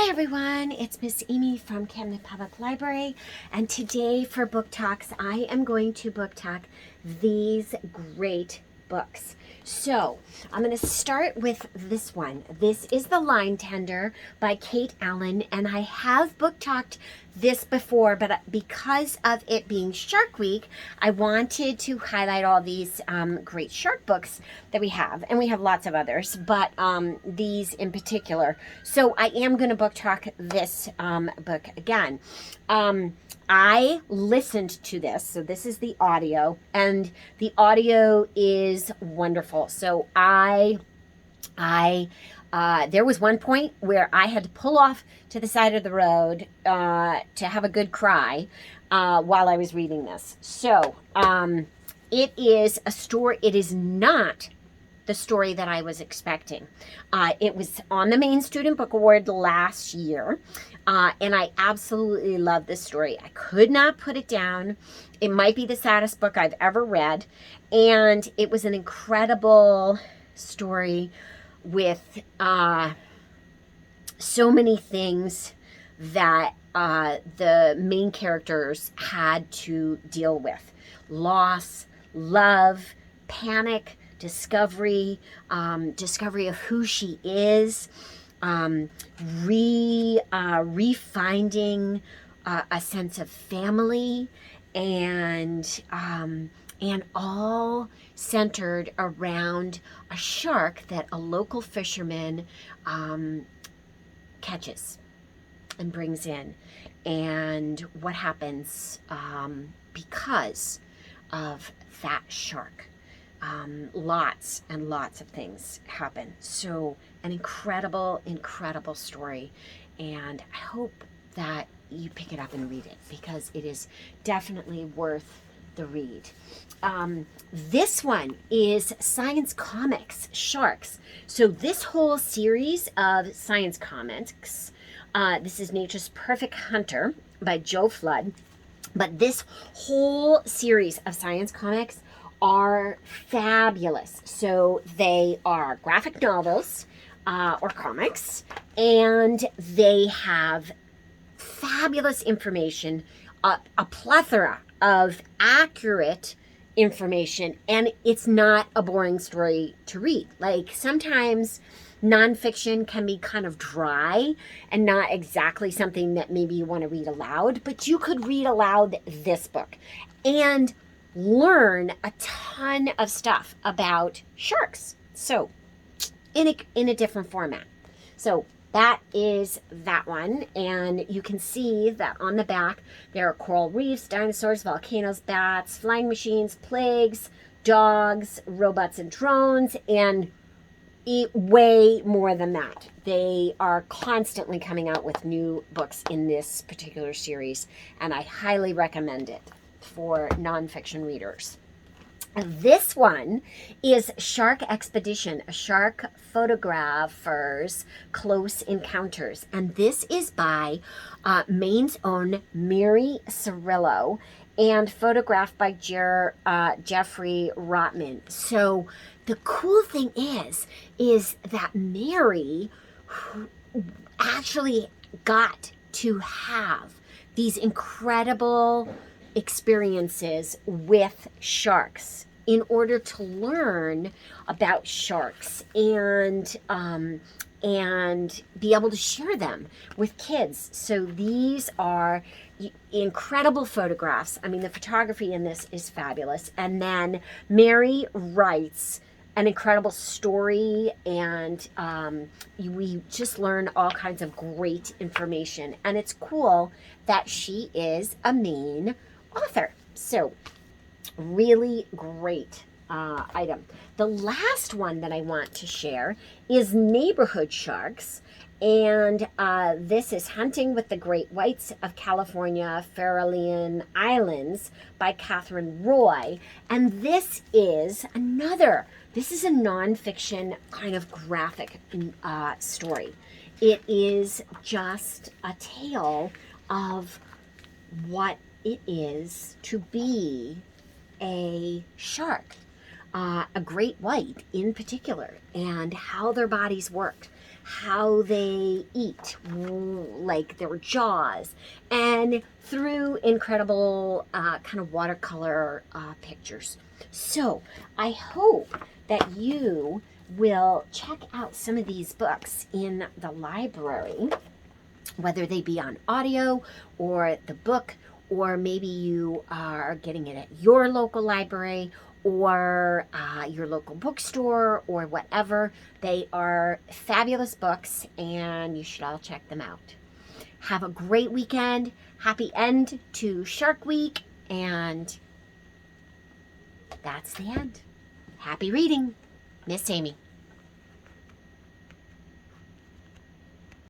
Hi everyone, it's Miss Amy from Camden Public Library, and today for Book Talks, I am going to book talk these great books. So, I'm going to start with this one. This is The Line Tender by Kate Allen, and I have book talked this before, but because of it being Shark Week, I wanted to highlight all these great shark books that we have, and we have lots of others, but these in particular. So I am going to book talk this book again. I listened to this, so this is the audio, and the audio is wonderful. So there was one point where I had to pull off to the side of the road to have a good cry while I was reading this. So it is a story. It is not the story that I was expecting. It was on the Maine Student Book Award last year, and I absolutely love this story. I could not put it down. It might be the saddest book I've ever read, and it was an incredible story with so many things that the main characters had to deal with. Loss, love, panic, discovery of who she is, refinding a sense of family, and all centered around a shark that a local fisherman catches and brings in, and what happens because of that shark. Lots and lots of things happen. So an incredible, incredible story, and I hope that you pick it up and read it because it is definitely worth the read. This one is Science Comics Sharks. So this whole series of science comics, this is Nature's Perfect Hunter by Joe Flood, but this whole series of science comics are fabulous. So they are graphic novels or comics, and they have fabulous information, a plethora of accurate information, and it's not a boring story to read. Like sometimes nonfiction can be kind of dry and not exactly something that maybe you want to read aloud, but you could read aloud this book and learn a ton of stuff about sharks. So in a different format. So that is that one, and you can see that on the back there are coral reefs, dinosaurs, volcanoes, bats, flying machines, plagues, dogs, robots and drones, and way more than that. They are constantly coming out with new books in this particular series, and I highly recommend it for nonfiction readers. This one is Shark Expedition, a shark photographer's close encounters. And this is by Maine's own Mary Cirillo and photographed by Jeffrey Rotman. So the cool thing is that Mary actually got to have these incredible experiences with sharks in order to learn about sharks and be able to share them with kids. So these are incredible photographs. I mean, the photography in this is fabulous. And then Mary writes an incredible story, and we just learn all kinds of great information. And it's cool that she is a Maine author. So really great item. The last one that I want to share is Neighborhood Sharks, and this is Hunting with the Great Whites of California, Farallian Islands by Catherine Roy. And this is a nonfiction kind of graphic story. It is just a tale of what it is to be a shark, a great white in particular, and how their bodies work, how they eat, like their jaws, and through incredible kind of watercolor pictures. So I hope that you will check out some of these books in the library, whether they be on audio or the book, or maybe you are getting it at your local library or your local bookstore or whatever. They are fabulous books and you should all check them out. Have a great weekend. Happy end to Shark Week. And that's the end. Happy reading. Miss Amy.